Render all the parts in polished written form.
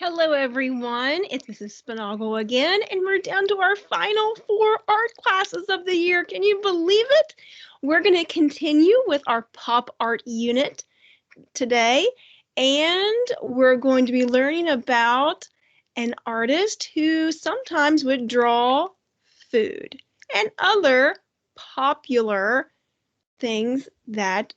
Hello, everyone. It's Mrs. Spinagle again, and we're down to our final 4 art classes of the year. Can you believe it? We're going to continue with our pop art unit today, and we're going to be learning about an artist who sometimes would draw food and other popular things that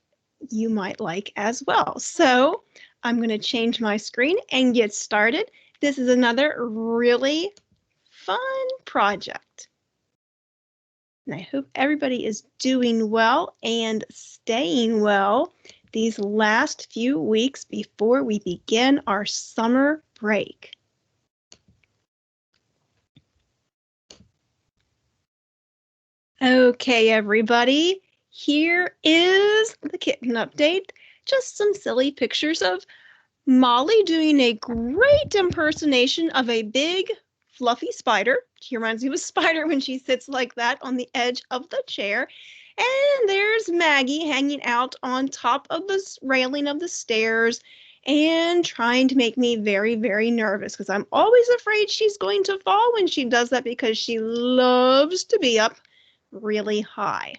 you might like as well. So I'm going to change my screen and get started. This is another really fun project. And I hope everybody is doing well and staying well these last few weeks before we begin our summer break. Okay, everybody, here is the kitten update. Just some silly pictures of Molly doing a great impersonation of a big, fluffy spider. She reminds me of a spider when she sits like that on the edge of the chair. And there's Maggie hanging out on top of the railing of the stairs and trying to make me very, very nervous because I'm always afraid she's going to fall when she does that because she loves to be up really high.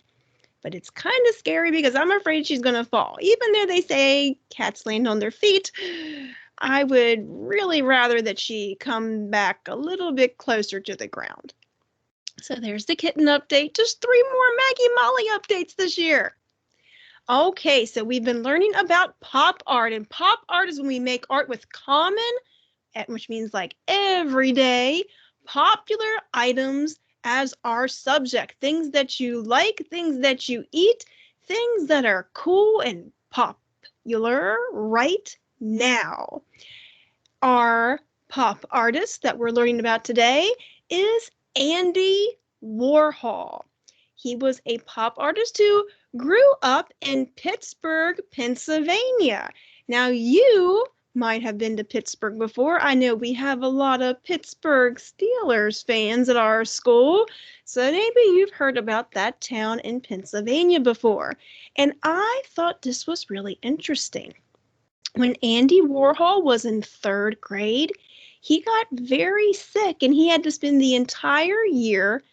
But it's kind of scary because I'm afraid she's going to fall. Even though they say cats land on their feet, I would really rather that she come back a little bit closer to the ground. So there's the kitten update. Just 3 more Maggie Molly updates this year. Okay, so we've been learning about pop art, and pop art is when we make art with common, which means like everyday, popular items as our subject. Things that you like, things that you eat, things that are cool and popular right now. Our pop artist that we're learning about today is Andy Warhol. He was a pop artist who grew up in Pittsburgh, Pennsylvania. Now you might have been to Pittsburgh before. I know we have a lot of Pittsburgh Steelers fans at our school, so maybe you've heard about that town in Pennsylvania before. And I thought this was really interesting. When Andy Warhol was in 3rd grade, he got very sick and he had to spend the entire year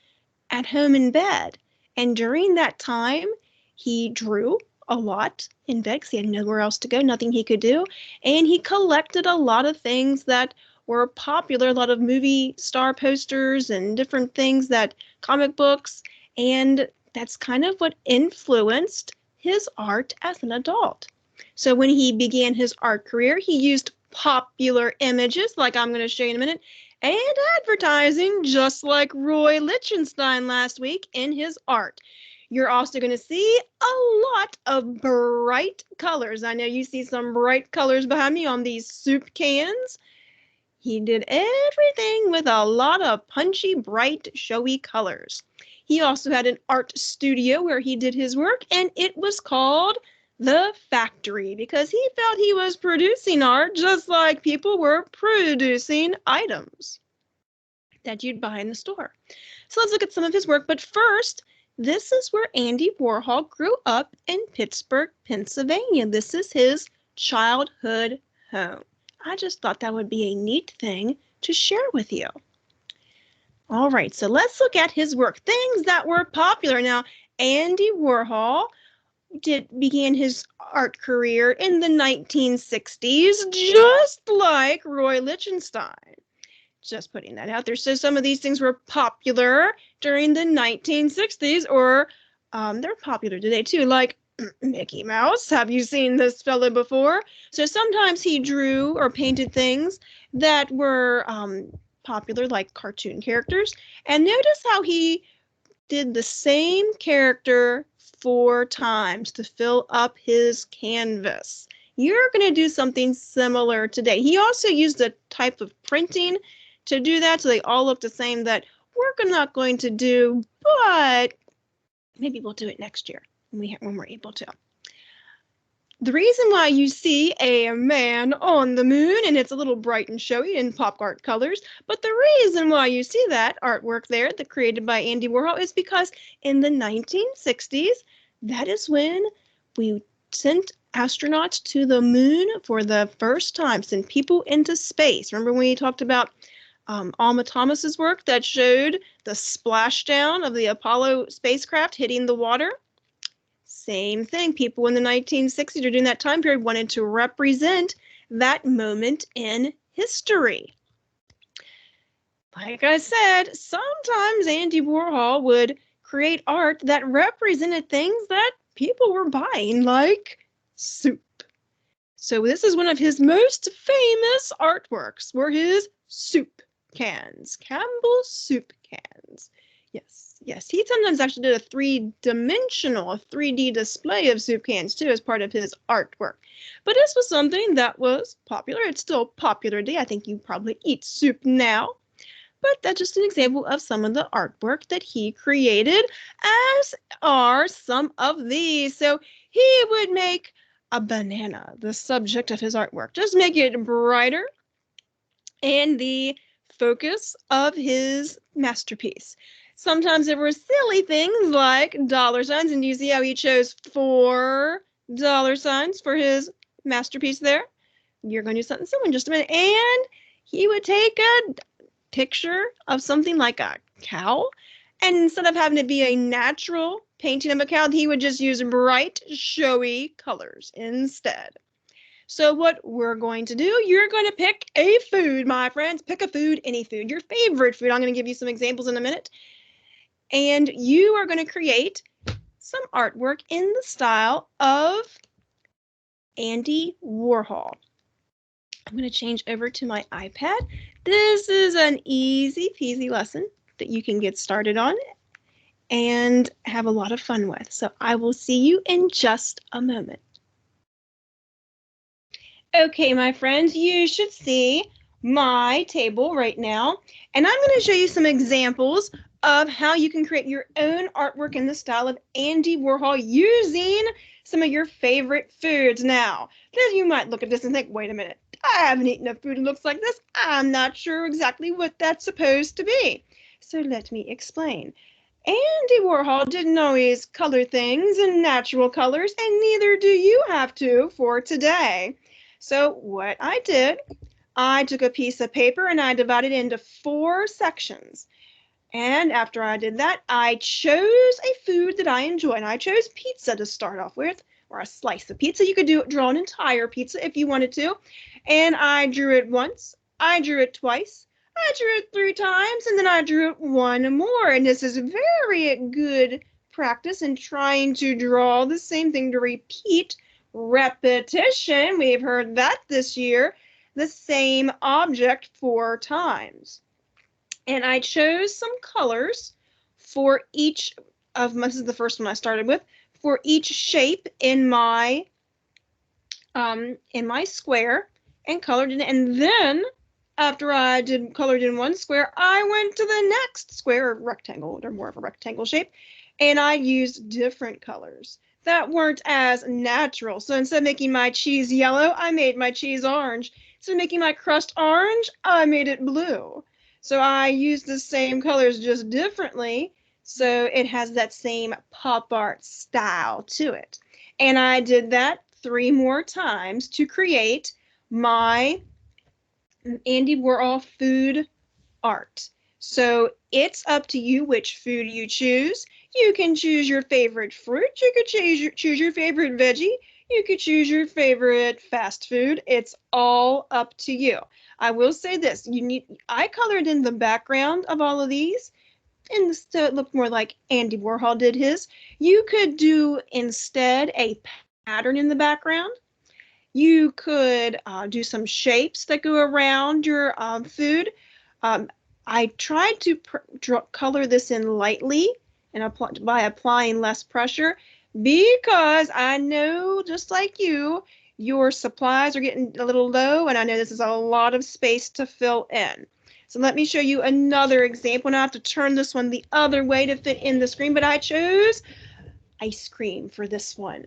at home in bed. And during that time, he drew a lot in bed because he had nowhere else to go, nothing he could do. And he collected a lot of things that were popular, a lot of movie star posters and different things, that comic books. And that's kind of what influenced his art as an adult. So when he began his art career, he used popular images, like I'm going to show you in a minute, and advertising, just like Roy Lichtenstein last week in his art. You're also going to see a lot of bright colors. I know you see some bright colors behind me on these soup cans. He did everything with a lot of punchy, bright, showy colors. He also had an art studio where he did his work, and it was called The Factory because he felt he was producing art just like people were producing items that you'd buy in the store. So let's look at some of his work. But first, this is where Andy Warhol grew up in Pittsburgh, Pennsylvania. This is his childhood home. I just thought that would be a neat thing to share with you. All right, so let's look at his work. Things that were popular. Now, Andy Warhol began his art career in the 1960s, just like Roy Lichtenstein. Just putting that out there. So some of these things were popular during the 1960s, or they're popular today too, like Mickey Mouse. Have you seen this fellow before? So sometimes he drew or painted things that were popular, like cartoon characters. And notice how he did the same character 4 times to fill up his canvas. You're going to do something similar today. He also used a type of printing to do that, so they all look the same, that we're not going to do, but maybe we'll do it next year when we're able to. The reason why you see a man on the moon, and it's a little bright and showy in pop art colors, but the reason why you see that artwork there that created by Andy Warhol is because in the 1960s, that is when we sent astronauts to the moon for the first time, send people into space. Remember when we talked about Alma Thomas's work that showed the splashdown of the Apollo spacecraft hitting the water? Same thing. People in the 1960s or during that time period wanted to represent that moment in history. Like I said, sometimes Andy Warhol would create art that represented things that people were buying, like soup. So this is one of his most famous artworks, were his soup cans, Campbell's soup cans. Yes, he sometimes actually did a three-dimensional, 3D display of soup cans too as part of his artwork. But this was something that was popular. It's still popular today. I think you probably eat soup now. But that's just an example of some of the artwork that he created, as are some of these. So he would make a banana the subject of his artwork. Just make it brighter and the focus of his masterpiece. Sometimes there were silly things like dollar signs, and you see how he chose 4 dollar signs for his masterpiece there? You're going to do something similar in just a minute. And he would take a picture of something like a cow, and instead of having it be a natural painting of a cow, he would just use bright, showy colors instead. So what we're going to do, you're going to pick a food, my friends. Pick a food, any food, your favorite food. I'm going to give you some examples in a minute. And you are going to create some artwork in the style of Andy Warhol. I'm going to change over to my iPad. This is an easy peasy lesson that you can get started on and have a lot of fun with. So I will see you in just a moment. Okay, my friends, you should see my table right now, and I'm going to show you some examples of how you can create your own artwork in the style of Andy Warhol using some of your favorite foods. Now, then you might look at this and think, wait a minute, I haven't eaten a food that looks like this. I'm not sure exactly what that's supposed to be. So let me explain. Andy Warhol didn't always color things in natural colors, and neither do you have to for today. So what I did, I took a piece of paper and I divided it into 4 sections. And after I did that, I chose a food that I enjoy, and I chose pizza to start off with, or a slice of pizza. You could draw an entire pizza if you wanted to. And I drew it once, I drew it twice, I drew it 3 times, and then I drew it 1 more. And this is very good practice in trying to draw the same thing to repeat. Repetition, we've heard that this year, the same object 4 times. And I chose some colors for each of my, this is the first one I started with, for each shape in my square, and colored it. And then after I colored in 1 square, I went to the next square, or rectangle, or more of a rectangle shape, and I used different colors that weren't as natural. So instead of making my cheese yellow, I made my cheese orange. Instead of making my crust orange, I made it blue. So I used the same colors just differently, so it has that same pop art style to it. And I did that 3 more times to create my Andy Warhol food art. So it's up to you which food you choose. You can choose your favorite fruit. You could choose your favorite veggie. You could choose your favorite fast food. It's all up to you. I will say this, I colored in the background of all of these, and so it looked more like Andy Warhol did his. You could do instead a pattern in the background. You could do some shapes that go around your food. I tried to color this in lightly and by applying less pressure, because I know, just like you, your supplies are getting a little low, and I know this is a lot of space to fill in. So let me show you another example. Now I have to turn this one the other way to fit in the screen, but I chose ice cream for this one.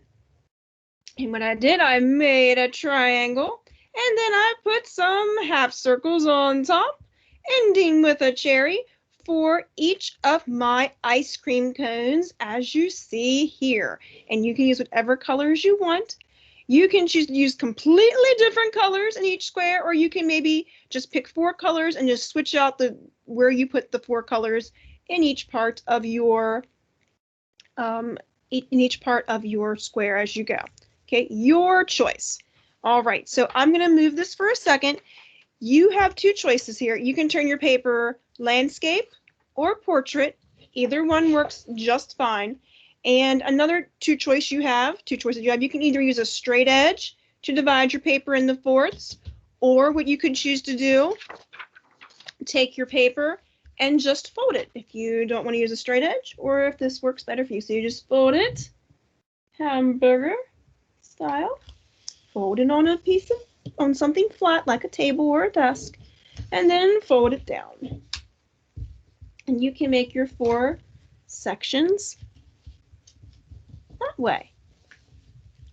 And what I did, I made a triangle, and then I put some half circles on top, ending with a cherry for each of my ice cream cones, as you see here. And you can use whatever colors you want. You can choose to use completely different colors in each square, or you can maybe just pick 4 colors and just switch out where you put the 4 colors in each part of your square as you go. Okay, your choice. All right, so I'm going to move this for a second. You have 2 choices here. You can turn your paper landscape or portrait. Either one works just fine. And another 2 choices you have, you can either use a straight edge to divide your paper into fourths, or what you could choose to do, take your paper and just fold it if you don't want to use a straight edge, or if this works better for you. So you just fold it, hamburger style, fold it on on something flat like a table or a desk, and then fold it down. And you can make your 4 sections that way.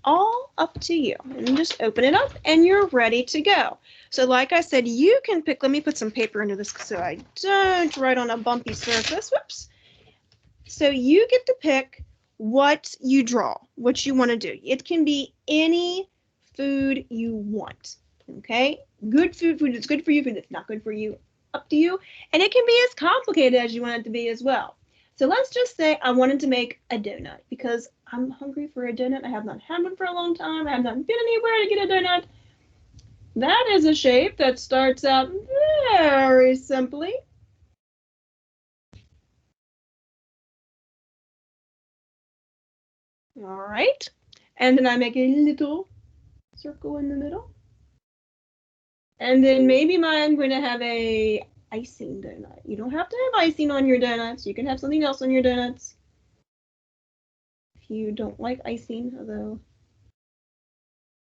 All up to you. And just open it up and you're ready to go. So like I said, you can pick, let me put some paper into this so I don't write on a bumpy surface. Whoops. So you get to pick what you draw, what you want to do. It can be any food you want. Okay? Good food that's good for you, food that's not good for you, up to you. And it can be as complicated as you want it to be as well. So let's just say I wanted to make a donut because I'm hungry for a donut. I have not had one for a long time. I have not been anywhere to get a donut. That is a shape that starts out very simply. All right. And then I make a little circle in the middle. And then maybe I'm going to have a icing donut. You don't have to have icing on your donuts. You can have something else on your donuts. If you don't like icing, although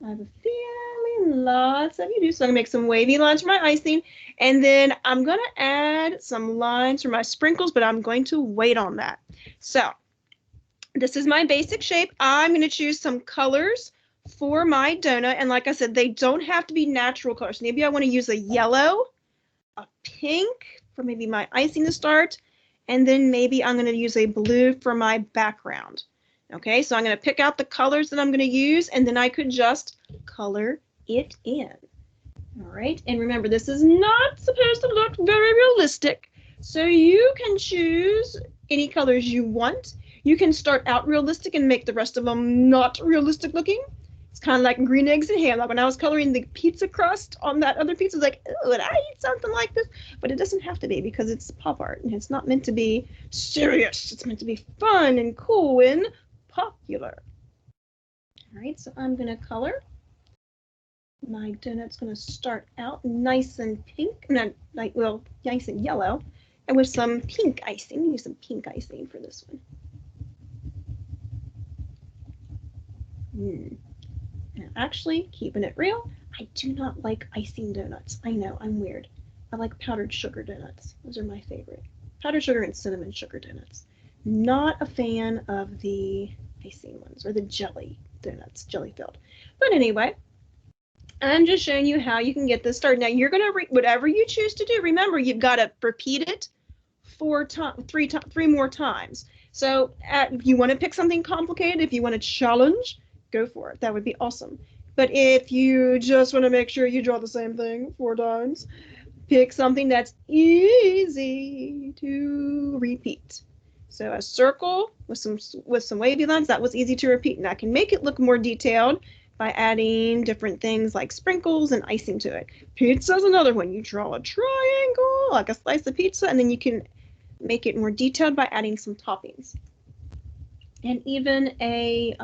I have a feeling lots of you do. So I'm going to make some wavy lines for my icing. And then I'm going to add some lines for my sprinkles, but I'm going to wait on that. So this is my basic shape. I'm going to choose some colors for my donut. And like I said, they don't have to be natural colors. Maybe I want to use a yellow, a pink for maybe my icing to start. And then maybe I'm going to use a blue for my background. Okay, so I'm going to pick out the colors that I'm going to use, and then I could just color it in. All right, and remember, this is not supposed to look very realistic, so you can choose any colors you want. You can start out realistic and make the rest of them not realistic looking. It's kind of like green eggs and ham. Like when I was coloring the pizza crust on that other pizza, I was like, oh, would I eat something like this? But it doesn't have to be because it's pop art, and it's not meant to be serious. It's meant to be fun and cool and popular. All right, so I'm going to color. My donut's going to start out nice and pink, not like, well, nice and yellow, and with some pink icing. Use some pink icing for this one. Now, actually, keeping it real, I do not like icing donuts. I know, I'm weird. I like powdered sugar donuts. Those are my favorite. Powdered sugar and cinnamon sugar donuts. Not a fan of the icing ones or the jelly donuts, jelly filled. But anyway, I'm just showing you how you can get this started. Now you're gonna whatever you choose to do. Remember, you've got to repeat it three more times. So if you want to pick something complicated, if you want to challenge, go for it. That would be awesome. But if you just want to make sure you draw the same thing 4 times, pick something that's easy to repeat. So a circle with some wavy lines, that was easy to repeat. And I can make it look more detailed by adding different things like sprinkles and icing to it. Pizza is another one. You draw a triangle, like a slice of pizza, and then you can make it more detailed by adding some toppings. And even a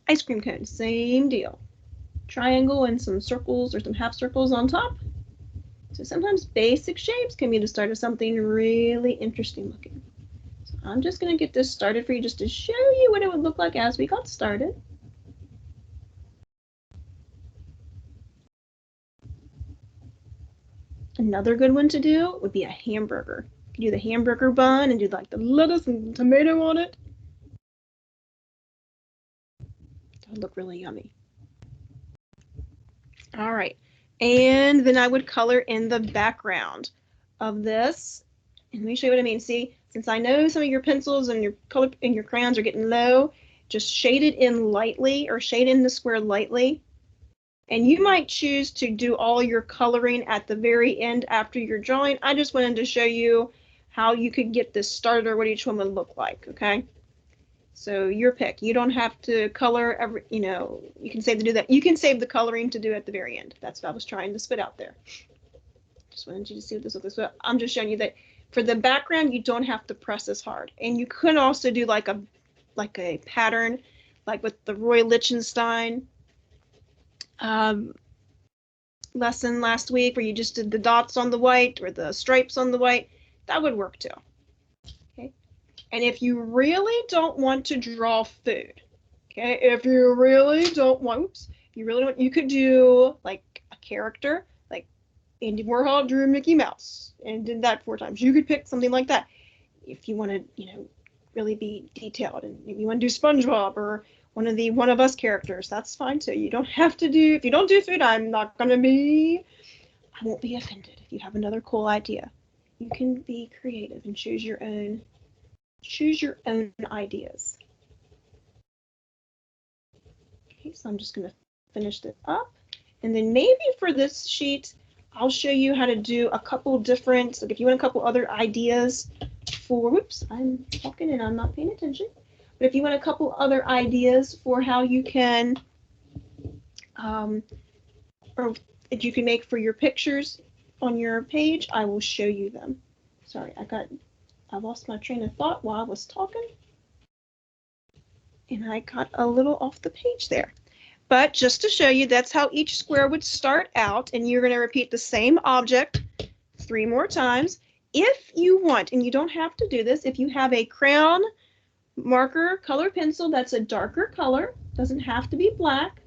ice cream cone, same deal. Triangle and some circles or some half circles on top. So sometimes basic shapes can be the start of something really interesting looking. So I'm just going to get this started for you just to show you what it would look like as we got started. Another good one to do would be a hamburger. You can do the hamburger bun and do like the lettuce and tomato on it. That would look really yummy. All right. And then I would color in the background of this. And let me show you what I mean. See, since I know some of your pencils and your color and your crayons are getting low, just shade it in lightly or shade in the square lightly. And you might choose to do all your coloring at the very end after your drawing. I just wanted to show you how you could get this started or what each one would look like, okay? So your pick. You don't have to color every, you know, you can save to do that. You can save the coloring to do at the very end. That's what I was trying to spit out there. Just wanted you to see what this looks like. So I'm just showing you that for the background, you don't have to press as hard. And you could also do like a pattern, like with the Roy Lichtenstein lesson last week, where you just did the dots on the white or the stripes on the white. That would work too. Okay. And if you really don't want to draw food, okay, if you really don't want, oops, you really want, you could do like a character, like Andy Warhol drew Mickey Mouse and did that 4 times. You could pick something like that if you want to, you know, really be detailed. And if you want to do SpongeBob or one of us characters, that's fine too. You don't have to do, if you don't do food, I won't be offended if you have another cool idea. You can be creative and choose your own ideas. Okay, so I'm just going to finish this up. And then maybe for this sheet, I'll show you how to do a couple different, like if you want a couple other ideas for, whoops, I'm talking and I'm not paying attention. But if you want a couple other ideas for how you can, or that you can make for your pictures on your page, I will show you them. Sorry, I lost my train of thought while I was talking. And I got a little off the page there. But just to show you, that's how each square would start out. And you're going to repeat the same object 3 more times. If you want, and you don't have to do this, if you have a crayon marker color pencil that's a darker color, doesn't have to be black,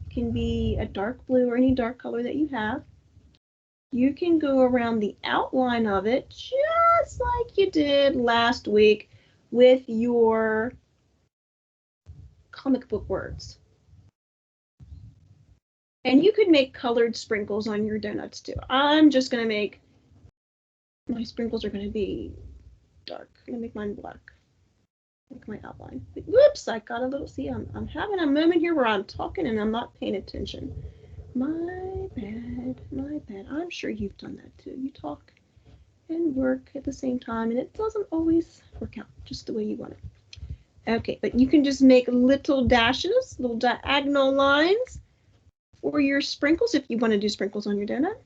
it can be a dark blue or any dark color that you have, you can go around the outline of it just like you did last week with your comic book words. And you could make colored sprinkles on your donuts too. I'm just going to make, my sprinkles are going to be dark. I'm going to make mine black. Make my outline. Whoops, I got a little, see, I'm having a moment here where I'm talking and I'm not paying attention. My bad, my bad. I'm sure you've done that too. You talk and work at the same time and it doesn't always work out just the way you want it. Okay, but you can just make little dashes, little diagonal lines for your sprinkles if you want to do sprinkles on your donut.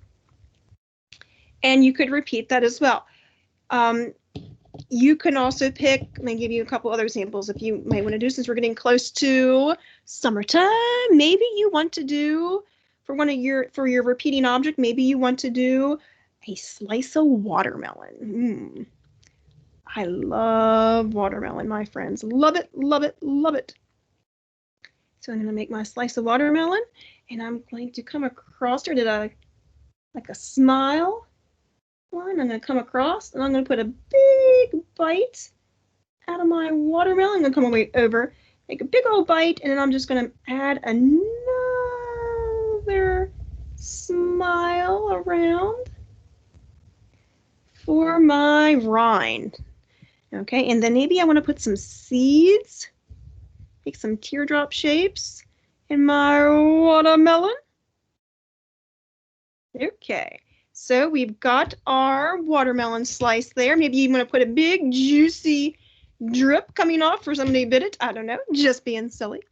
And you could repeat that as well. You can also pick, let me give you a couple other examples if you might want to do, since we're getting close to summertime. Maybe you want to do, for your repeating object, maybe you want to do a slice of watermelon. I love watermelon, my friends. Love it, love it, love it. So I'm going to make my slice of watermelon, and I'm going to come across here to like a smile line. I'm going to come across, and I'm going to put a big bite out of my watermelon. I'm going to come over, make a big old bite, and then I'm just going to add another smile around for my rind. Okay, and then maybe I want to put some seeds, make some teardrop shapes in my watermelon. Okay, so we've got our watermelon slice there. Maybe you want to put a big juicy drip coming off for somebody bit it. I don't know, just being silly.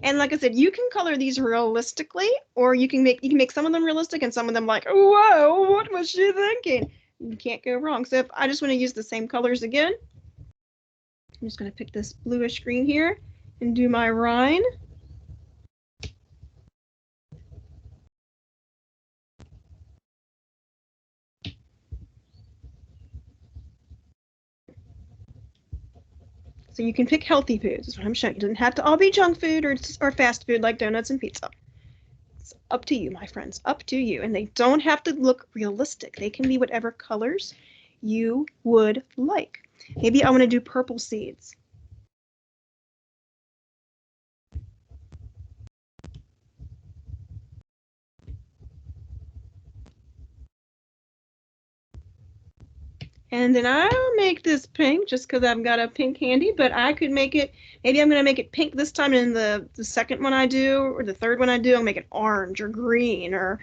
And like I said, you can color these realistically, or you can make some of them realistic and some of them like, whoa, what was she thinking? You can't go wrong. So if I just want to use the same colors again, I'm just going to pick this bluish green here and do my rind. So you can pick healthy foods, is what I'm showing you. It doesn't have to all be junk food or fast food like donuts and pizza. It's up to you, my friends, up to you. And they don't have to look realistic. They can be whatever colors you would like. Maybe I want to do purple seeds. And then I'll make this pink just because I've got a pink handy, but I could make it, maybe I'm going to make it pink this time, and the second one I do, or the third one I do, I'll make it orange or green or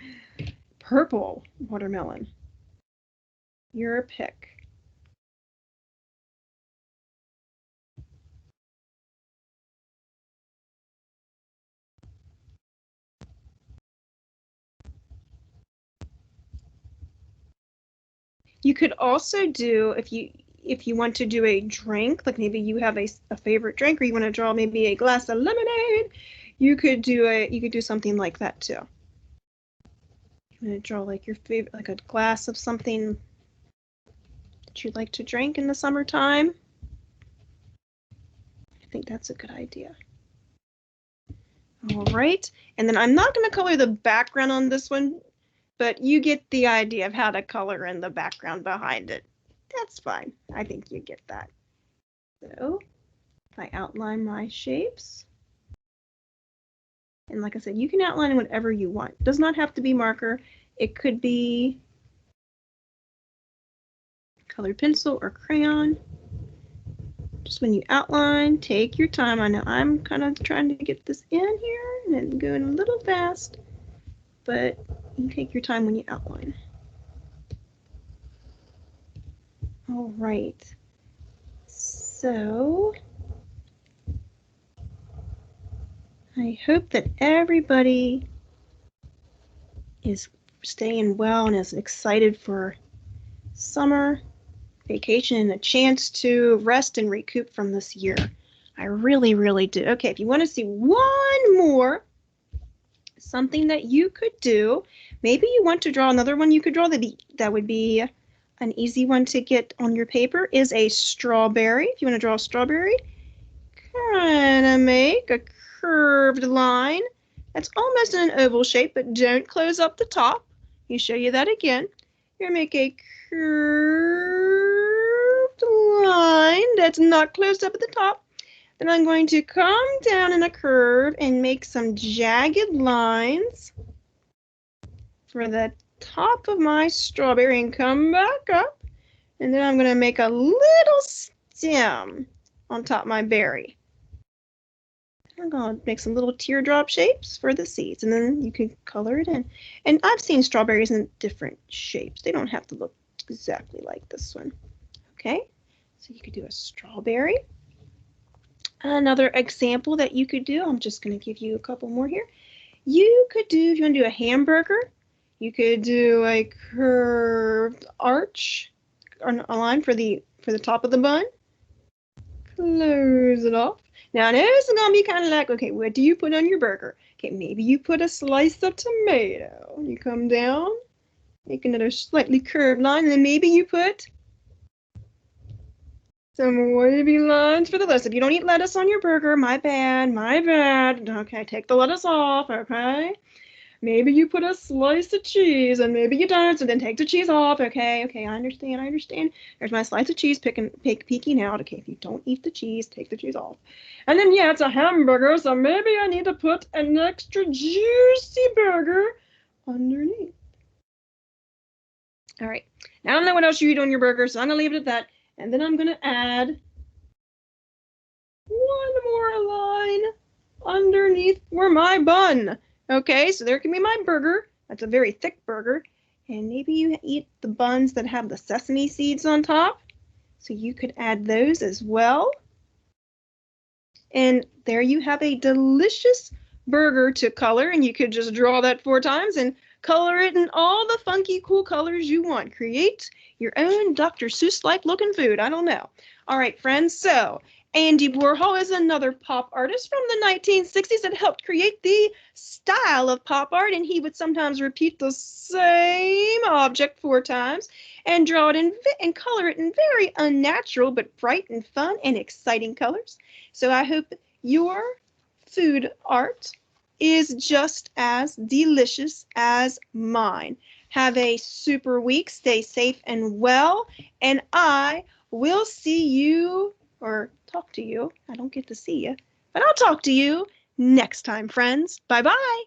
purple watermelon. Your pick. You could also do, if you want to do a drink, like maybe you have a favorite drink, or you want to draw maybe a glass of lemonade, you could do something like that too. You want to draw like your favorite, like a glass of something that you'd like to drink in the summertime. I think that's a good idea. All right, and then I'm not going to color the background on this one, but you get the idea of how to color in the background behind it. That's fine. I think you get that. So I outline my shapes. And like I said, you can outline whatever you want. It does not have to be marker. It could be colored pencil or crayon. Just when you outline, take your time. I know I'm kind of trying to get this in here and going a little fast, but you take your time when you outline. All right. So I hope that everybody is staying well and is excited for summer vacation and a chance to rest and recoup from this year. I really, really do. Okay, if you want to see one more, something that you could do, maybe you want to draw another one you could draw that would be an easy one to get on your paper, is a strawberry. If you want to draw a strawberry, kind of make a curved line that's almost in an oval shape, but don't close up the top. Let me show you that again. You're going to make a curved line that's not closed up at the top. Then I'm going to come down in a curve and make some jagged lines for the top of my strawberry and come back up. And then I'm going to make a little stem on top of my berry. I'm going to make some little teardrop shapes for the seeds, and then you can color it in. And I've seen strawberries in different shapes. They don't have to look exactly like this one. Okay, so you could do a strawberry. Another example that you could do, I'm just going to give you a couple more here. You could do, if you want to do a hamburger, you could do a curved arch, or a line for the top of the bun. Close it off. Now, I know it's going to be kind of like, okay, what do you put on your burger? Okay, maybe you put a slice of tomato. You come down, make another slightly curved line, and then maybe you put some wavy lines for the lettuce. If you don't eat lettuce on your burger, my bad, my bad. Okay, take the lettuce off, okay? Maybe you put a slice of cheese, and maybe you don't, so then take the cheese off. Okay, I understand. There's my slice of cheese peeking out. Okay, if you don't eat the cheese, take the cheese off. And then, yeah, it's a hamburger, so maybe I need to put an extra juicy burger underneath. All right, now I don't know what else you eat on your burger, so I'm going to leave it at that. And then I'm going to add one more line underneath for my bun. Okay, so there can be my burger. That's a very thick burger. And maybe you eat the buns that have the sesame seeds on top. So you could add those as well. And there you have a delicious burger to color. And you could just draw that 4 times and color it in all the funky, cool colors you want. Create your own Dr. Seuss-like looking food. I don't know. All right, friends. So Andy Warhol is another pop artist from the 1960s that helped create the style of pop art, and he would sometimes repeat the same object 4 times and draw it in and color it in very unnatural but bright and fun and exciting colors. So I hope your food art is just as delicious as mine. Have a super week. Stay safe and well, and I will see you, or talk to you. I don't get to see you, but I'll talk to you next time, friends. Bye-bye.